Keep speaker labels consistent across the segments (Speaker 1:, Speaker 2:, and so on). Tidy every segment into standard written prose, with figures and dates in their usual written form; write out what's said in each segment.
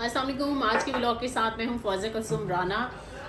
Speaker 1: अस्सलाम वालेकुम। आज के व्लॉग के साथ में हूँ फौज़ा कुलसुम राना।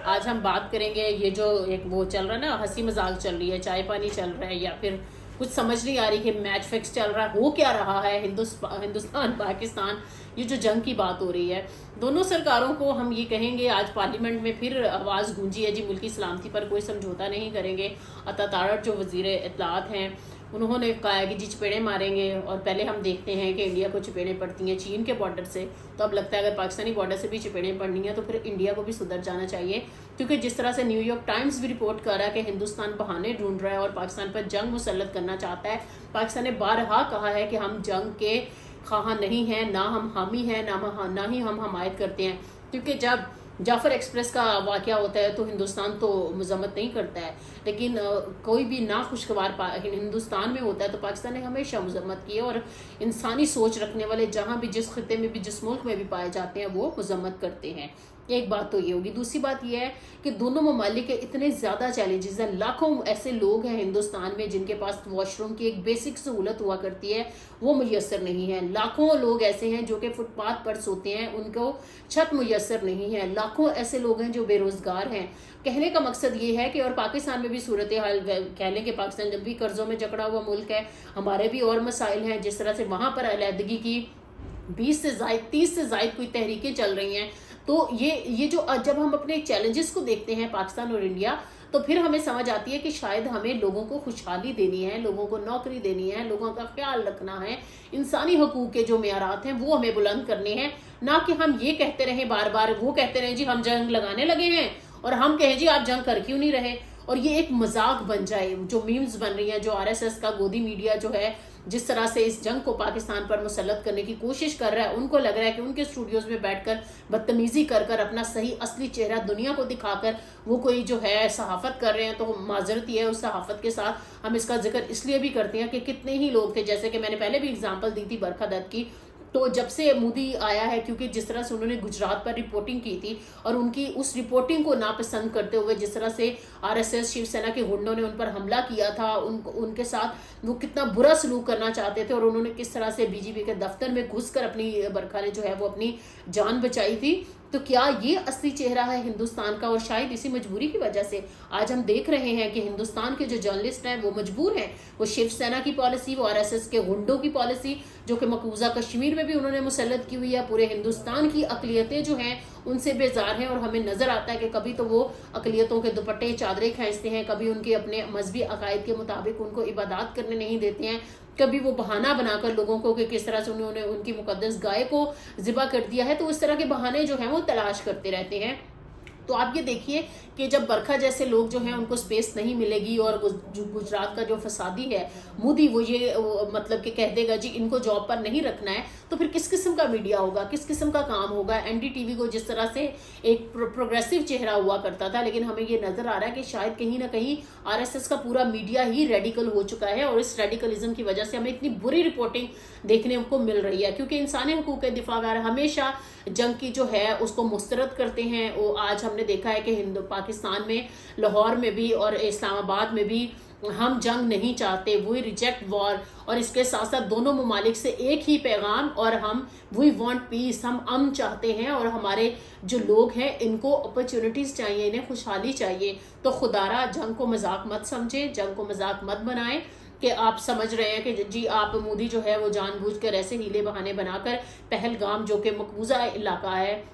Speaker 1: आज हम बात करेंगे ये जो एक वो चल रहा है ना, हंसी मजाक चल रही है, चाय पानी चल रहा है, या फिर कुछ समझ नहीं आ रही कि मैच फिक्स चल रहा है, हो क्या रहा है हिंदुस्तान पाकिस्तान, ये जो जंग की बात हो रही है। दोनों सरकारों को हम ये कहेंगे, आज पार्लियामेंट में फिर आवाज़ गूंजी है जी, मुल्की सलामती पर कोई समझौता नहीं करेंगे। अता तारड़ जो वजीर इत्तलात हैं उन्होंने कहा है कि जी चपेड़े मारेंगे। और पहले हम देखते हैं कि इंडिया को चपेड़े पड़ती हैं चीन के बॉर्डर से, तो अब लगता है अगर पाकिस्तानी बॉर्डर से भी चपेड़े पड़नी है तो फिर इंडिया को भी सुधर जाना चाहिए। क्योंकि जिस तरह से न्यूयॉर्क टाइम्स भी रिपोर्ट कर रहा है कि हिंदुस्तान बहाने ढूंढ रहा है और पाकिस्तान पर जंग मुसल्लत करना चाहता है। पाकिस्तान ने बारहा कहा है कि हम जंग के ख़्वाह नहीं हैं, ना हम हामी हैं, ना ही हम हमायत करते हैं। क्योंकि जब जाफर एक्सप्रेस का वाक़या होता है तो हिंदुस्तान तो मजम्मत नहीं करता है, लेकिन कोई भी नाखुशगवार हिंदुस्तान में होता है तो पाकिस्तान ने हमेशा मजम्मत की है। और इंसानी सोच रखने वाले जहाँ भी, जिस खत्े में भी, जिस मुल्क में भी पाए जाते हैं, वो मजम्मत करते हैं। एक बात तो ये होगी। दूसरी बात ये है कि दोनों ममालिक के इतने ज़्यादा चैलेंजेस हैं। लाखों ऐसे लोग हैं हिंदुस्तान में जिनके पास वॉशरूम की एक बेसिक सहूलत हुआ करती है, वो मुयसर नहीं है। लाखों लोग ऐसे हैं जो कि फुटपाथ पर सोते हैं, उनको छत मुयसर नहीं है। लाखों ऐसे लोग हैं जो बेरोज़गार हैं। कहने का मकसद ये है कि, और पाकिस्तान में भी सूरत हाल कह लें कि पाकिस्तान जब भी कर्ज़ों में जकड़ा हुआ मुल्क है, हमारे भी और मसाइल हैं। जिस तरह से वहाँ पर अलहदगी की 20 से ज़ायद 30 से ज़ायद कोई तहरीकें चल रही हैं, तो ये जो जब हम अपने चैलेंजेस को देखते हैं पाकिस्तान और इंडिया, तो फिर हमें समझ आती है कि शायद हमें लोगों को खुशहाली देनी है, लोगों को नौकरी देनी है, लोगों का ख्याल रखना है, इंसानी हकूक़ के जो मेयारात हैं वो हमें बुलंद करने हैं। ना कि हम ये कहते रहें बार बार, वो कहते रहें जी हम जंग लगाने लगे हैं और हम कहें जी आप जंग कर क्यों नहीं रहे, और ये एक मजाक बन जाए। जो मीम्स बन रही हैं, जो आरएसएस का गोदी मीडिया जो है जिस तरह से इस जंग को पाकिस्तान पर मुसल्लत करने की कोशिश कर रहा है, उनको लग रहा है कि उनके स्टूडियोज में बैठकर बदतमीजी कर कर अपना सही असली चेहरा दुनिया को दिखाकर वो कोई जो है सहाफत कर रहे हैं। तो माजरत ये है, उस सहाफत के साथ हम इसका जिक्र इसलिए भी करते हैं कि कितने ही लोग थे, जैसे कि मैंने पहले भी एग्जाम्पल दी थी बरखा दत्त की। तो जब से मोदी आया है, क्योंकि जिस तरह से उन्होंने गुजरात पर रिपोर्टिंग की थी और उनकी उस रिपोर्टिंग को नापसंद करते हुए जिस तरह से आरएसएस शिवसेना के गुंडों ने उन पर हमला किया था, उनके साथ वो कितना बुरा सलूक करना चाहते थे, और उन्होंने किस तरह से बीजेपी के दफ्तर में घुसकर अपनी बरखा ने जो है वो अपनी जान बचाई थी। तो क्या ये असली चेहरा है हिंदुस्तान का? और शायद इसी मजबूरी की वजह से आज हम देख रहे हैं कि हिंदुस्तान के जो जर्नलिस्ट हैं वो मजबूर हैं। वो शिवसेना की पॉलिसी, वो आरएसएस के गुंडों की पॉलिसी, जो कि मकबूजा कश्मीर में भी उन्होंने मुसल्लत की हुई है, पूरे हिंदुस्तान की अकलियतें जो हैं उनसे बेजार हैं। और हमें नज़र आता है कि कभी तो वो अकलियतों के दुपट्टे चादरें खींचते हैं, कभी उनके अपने मजहबी अकायद के मुताबिक उनको इबादत करने नहीं देते हैं, कभी वो बहाना बनाकर लोगों को कि किस तरह से उन्होंने उनकी मुकद्दस गाय को ज़िबा कर दिया है। तो इस तरह के बहाने जो हैं वो तलाश करते रहते हैं। तो आप ये देखिए कि जब बरखा जैसे लोग जो हैं उनको स्पेस नहीं मिलेगी, और जो गुजरात का जो फसादी है मोदी, वो मतलब कि कह देगा जी इनको जॉब पर नहीं रखना है, तो फिर किस किस्म का मीडिया होगा, किस किस्म का काम होगा। एनडीटीवी को जिस तरह से एक प्रोग्रेसिव चेहरा हुआ करता था, लेकिन हमें ये नज़र आ रहा है कि शायद कहीं ना कहीं आरएसएस का पूरा मीडिया ही रेडिकल हो चुका है, और इस रेडिकलिज्म की वजह से हमें इतनी बुरी रिपोर्टिंग देखने को मिल रही है। क्योंकि इंसानी हकूक़ के दिफागार हमेशा जंग की जो है उसको मुस्तरद करते हैं। वो आज हमने देखा है कि पाकिस्तान में, लाहौर में भी और इस्लामाबाद में भी हम जंग नहीं चाहते, वी रिजेक्ट वॉर। और इसके साथ साथ दोनों ममालिक से एक ही पैगाम, और हम वी वांट पीस, हम अमन चाहते हैं, और हमारे जो लोग हैं इनको अपॉर्चुनिटीज़ चाहिए, इन्हें खुशहाली चाहिए। तो खुदारा जंग को मजाक मत समझें, जंग को मजाक मत बनाएं कि आप समझ रहे हैं कि जी आप मोदी जो है वो जानबूझकर ऐसे हीले बहाने बनाकर पहलगाम, जो कि मकबूजा इलाका है,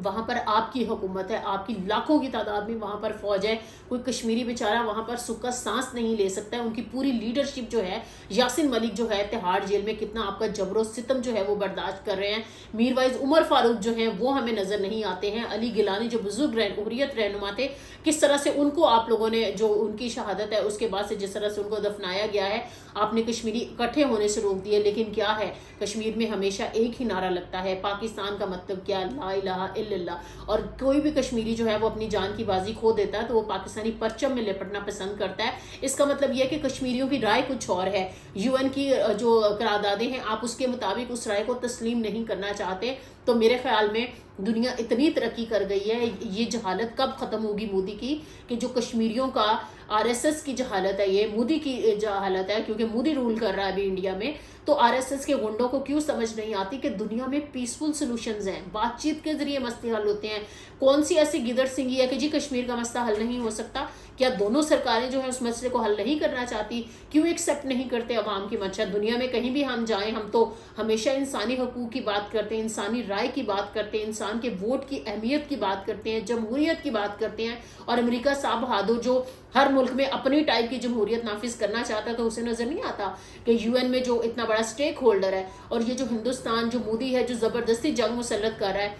Speaker 1: वहाँ पर आपकी हुकूमत है, आपकी लाखों की तादाद में वहाँ पर फौज है, कोई कश्मीरी बेचारा वहाँ पर सुक्का सांस नहीं ले सकता है। उनकी पूरी लीडरशिप जो है, यासिन मलिक जो है तिहाड़ जेल में कितना आपका जबरो सितम जो है वो बर्दाश्त कर रहे हैं। मीरवाइज उमर फारूक जो हैं वो हमें नज़र नहीं आते हैं। अली गिलानी जो बुजुर्ग हुर्रियत रहनुमा थे, किस तरह से उनको आप लोगों ने, जो उनकी शहादत है उसके बाद से जिस तरह से उनको दफनाया गया है, आपने कश्मीरी इकट्ठे होने से रोक दिए। लेकिन क्या है, कश्मीर में हमेशा एक ही नारा लगता है, पाकिस्तान का मतलब क्या, ला इलाहा इल्लल्लाह। और कोई भी कश्मीरी जो है वो अपनी जान की बाजी खो देता है तो वो पाकिस्तानी परचम में लिपटना पसंद करता है। इसका मतलब यह है कि कश्मीरियों की राय कुछ और है, यूएन की जो करारदादें हैं आप उसके मुताबिक उस राय को तस्लीम नहीं करना चाहते। तो मेरे ख्याल में دنیا اتنی ترقی کر گئی ہے. یہ جہالت کب ختم ہوگی مودی کی کہ جو کشمیریوں کا RSS کی جہالت ہے, یہ مودی کی جہالت ہے, کیونکہ مودی رول کر رہا ہے ابھی انڈیا میں. تو RSS کے گنڈوں کو کیوں سمجھ نہیں آتی کہ دنیا میں پیسفل سلوشنز ہیں, بات چیت کے ذریعے مسئلے حل ہوتے ہیں. کون سی ایسی گدڑ سنگھی ہے کہ جی کشمیر کا مسئلہ حل نہیں ہو سکتا؟ کیا دونوں سرکاریں جو ہیں اس مسئلے کو حل نہیں کرنا چاہتی؟ کیوں ایکسیپٹ نہیں کرتے عوام کی منشا؟ دنیا میں کہیں بھی ہم جائیں, ہم تو ہمیشہ انسانی حقوق کی بات کرتے ہیں, انسانی رائے کی بات کرتے ہیں, انسان کے ووٹ کی اہمیت کی بات کرتے ہیں, جمہوریت کی بات کرتے ہیں. اور امریکہ صاحب بہادر جو ہر ملک میں اپنی ٹائپ کی جمہوریت نافذ کرنا چاہتا ہے, تو اسے نظر نہیں آتا کہ UN میں جو اتنا بڑا سٹیک ہولڈر ہے, اور یہ جو ہندوستان جو مودی ہے جو زبردستی جنگ مسلط کر رہا ہے,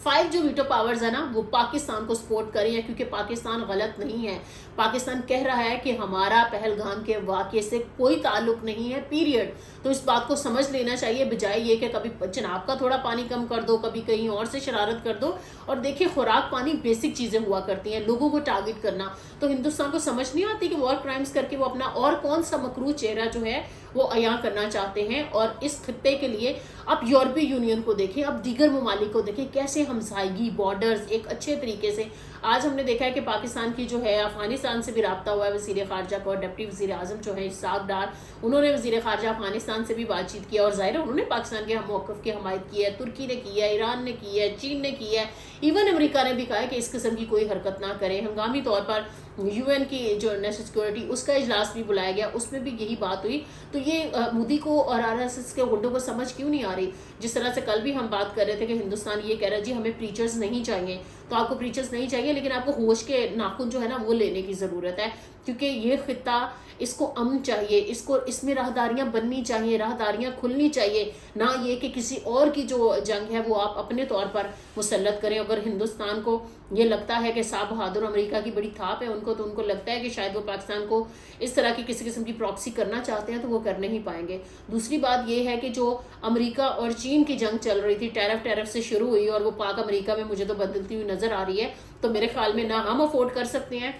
Speaker 1: 5 جو ویٹو پاورز ہے نا وہ پاکستان کو سپورٹ کر رہی ہیں, کیونکہ پاکستان غلط نہیں ہے. پاکستان کہہ رہا ہے کہ ہمارا پہلگام کے واقعے سے کوئی تعلق نہیں ہے, پیریڈ. تو اس بات کو سمجھ لینا چاہیے, بجائے یہ کہ کبھی چناب کا تھوڑا پانی کم کر دو, کبھی کہیں اور سے شرارت کر دو. اور دیکھیں خوراک پانی بیسک چیزیں ہوا کرتی ہیں, لوگوں کو ٹارگٹ کرنا تو ہندوستان کو سمجھ نہیں آتی کہ وار کرائمز کر کے وہ اپنا اور کون سا مکروہ چہرہ جو ہے وہ عیاں کرنا چاہتے ہیں. اور اس خطے کے لیے اب یورپی یونین کو دیکھیں, اب دیگر ممالک کو دیکھیں, کیسے ہمسائیگی بارڈرز ایک اچھے طریقے سے. آج ہم نے دیکھا ہے کہ پاکستان کی جو ہے افغانستان سے بھی رابطہ ہوا ہے وزیر خارجہ کا, اور ڈپٹی وزیر اعظم جو ہے اسحاق ڈار, انہوں نے وزیر خارجہ افغانستان سے بھی بات چیت کیا, اور ظاہر ہے انہوں نے پاکستان کے موقف کی حمایت کی ہے. ترکی نے کی ہے, ایران نے کی ہے, چین نے کی ہے, ایون امریکہ نے بھی کہا ہے کہ اس قسم کی کوئی حرکت نہ کرے. ہنگامی طور پر UN کی جو نیشنل سیکورٹی اس کا اجلاس بھی بلایا گیا, اس میں بھی یہی بات ہوئی. تو یہ مودی کو اور RSS کے گنڈوں کو سمجھ کیوں نہیں آ رہی؟ جس طرح سے کل بھی ہم بات کر رہے تھے کہ ہندوستان یہ کہہ رہا ہے جی ہمیں پریچرز نہیں چاہیے, تو آپ کو پریچرز نہیں چاہیے, لیکن آپ کو ہوش کے ناخن جو ہے نا وہ لینے کی ضرورت ہے, کیونکہ یہ خطہ اس کو امن چاہیے, اس میں راہداریاں بننی چاہیے, راہداریاں کھلنی چاہیے, نہ یہ کہ کسی اور کی جو جنگ ہے وہ آپ اپنے طور پر مسلط کریں. اگر ہندوستان کو یہ لگتا ہے کہ صاحب بہادر امریکہ کی بڑی تھاپ ہے ان کو, تو ان کو لگتا ہے کہ شاید وہ پاکستان کو اس طرح کی کسی قسم کی پراکسی کرنا چاہتے ہیں, تو وہ کر نہیں پائیں گے. دوسری بات یہ ہے کہ جو امریکہ اور چین کی جنگ چل رہی تھی, ٹیرف سے شروع ہوئی, اور وہ پاک امریکہ میں مجھے تو بدلتی ہوئی نظر آ رہی ہے. تو میرے خیال میں نہ ہم افورڈ کر سکتے ہیں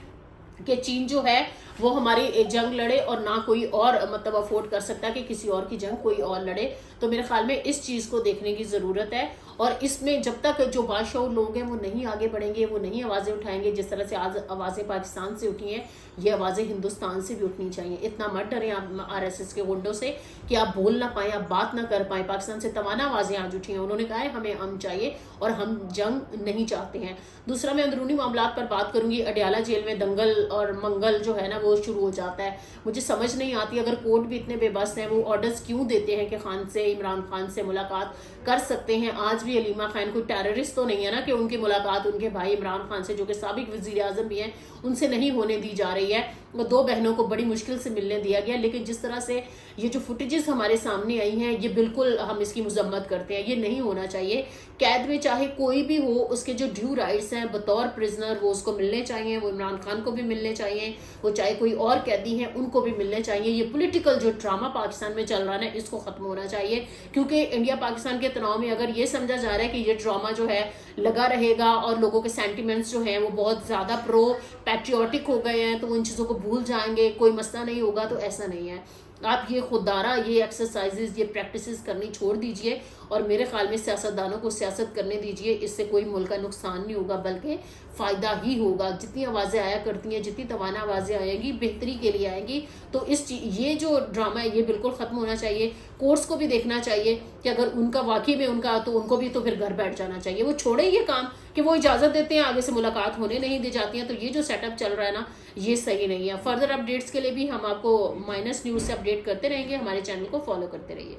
Speaker 1: کہ چین جو ہے وہ ہماری جنگ لڑے, اور نہ کوئی اور مطلب افورڈ کر سکتا ہے کہ کسی اور کی جنگ کوئی اور لڑے. تو میرے خیال میں اس چیز کو دیکھنے کی ضرورت ہے, اور اس میں جب تک جو بادشاہ لوگ ہیں وہ نہیں آگے بڑھیں گے, وہ نہیں آوازیں اٹھائیں گے, جس طرح سے آج آوازیں پاکستان سے اٹھی ہیں, یہ آوازیں ہندوستان سے بھی اٹھنی چاہیے. اتنا مت ڈریں آپ RSS کے گنڈوں سے کہ آپ بول نہ پائیں, آپ بات نہ کر پائیں. پاکستان سے توانا آوازیں آج اٹھی ہیں, انہوں نے کہا ہے ہمیں امن چاہیے اور ہم جنگ نہیں چاہتے ہیں. دوسرا میں اندرونی معاملات پر بات کروں گی. اڈیالہ جیل میں دنگل اور منگل جو ہے نا وہ شروع ہو جاتا ہے. مجھے سمجھ نہیں آتی, اگر کورٹ بھی اتنے بے بس ہیں, وہ آرڈرز کیوں دیتے ہیں کہ عمران خان سے ملاقات کر سکتے ہیں. آج بھی علیمہ خان کوئی ٹیررسٹ تو نہیں ہے نا کہ ان کی ملاقات ان کے بھائی عمران خان سے, جو کہ سابق وزیر اعظم بھی ہیں, ان سے نہیں ہونے دی جا رہی ہے. وہ 2 بہنوں کو بڑی مشکل سے ملنے دیا گیا. لیکن جس طرح سے یہ جو فوٹیجز ہمارے سامنے آئی ہیں, یہ بالکل ہم اس کی مذمت کرتے ہیں. یہ نہیں ہونا چاہیے. قید میں چاہے کوئی بھی ہو, اس کے جو ڈیو رائٹس ہیں بطور پرزنر وہ اس کو ملنے چاہیے. وہ عمران خان کو بھی ملنے چاہیے, وہ چاہے کوئی اور قیدی ہیں ان کو بھی ملنے چاہیے. یہ پولیٹیکل جو ڈرامہ پاکستان میں چل رہا ہے اس کو ختم ہونا چاہیے, کیونکہ انڈیا پاکستان کے تناؤ میں اگر یہ سمجھا جا رہا ہے کہ یہ ڈرامہ جو ہے لگا رہے گا اور لوگوں کے سینٹیمنٹس جو ہیں وہ بہت زیادہ پرو پیٹریوٹک ہو گئے ہیں تو وہ ان چیزوں کو بھول جائیں گے, کوئی مسئلہ نہیں ہوگا, تو ایسا نہیں ہے. آپ یہ خوددارہ یہ ایکسرسائزز یہ پریکٹسز کرنی چھوڑ دیجئے, اور میرے خیال میں سیاستدانوں کو سیاست کرنے دیجئے. اس سے کوئی ملک کا نقصان نہیں ہوگا بلکہ فائدہ ہی ہوگا. جتنی آوازیں آیا کرتی ہیں, جتنی توانا آوازیں آئیں گی بہتری کے لیے آئیں گی. تو یہ جو ڈرامہ ہے یہ بالکل ختم ہونا چاہیے. کورٹس کو بھی دیکھنا چاہیے کہ اگر ان کا واقعی میں ان کا تو ان کو بھی تو پھر گھر بیٹھ جانا چاہیے. وہ چھوڑے یہ کام کہ وہ اجازت دیتے ہیں آگے سے ملاقات ہونے نہیں دی جاتی ہیں. تو یہ جو سیٹ اپ چل رہا ہے نا یہ صحیح نہیں ہے. فردر اپڈیٹس کے لیے بھی ہم آپ کو مائنس نیوز سے اپڈیٹ کرتے رہیں گے. ہمارے چینل کو فالو کرتے رہیے.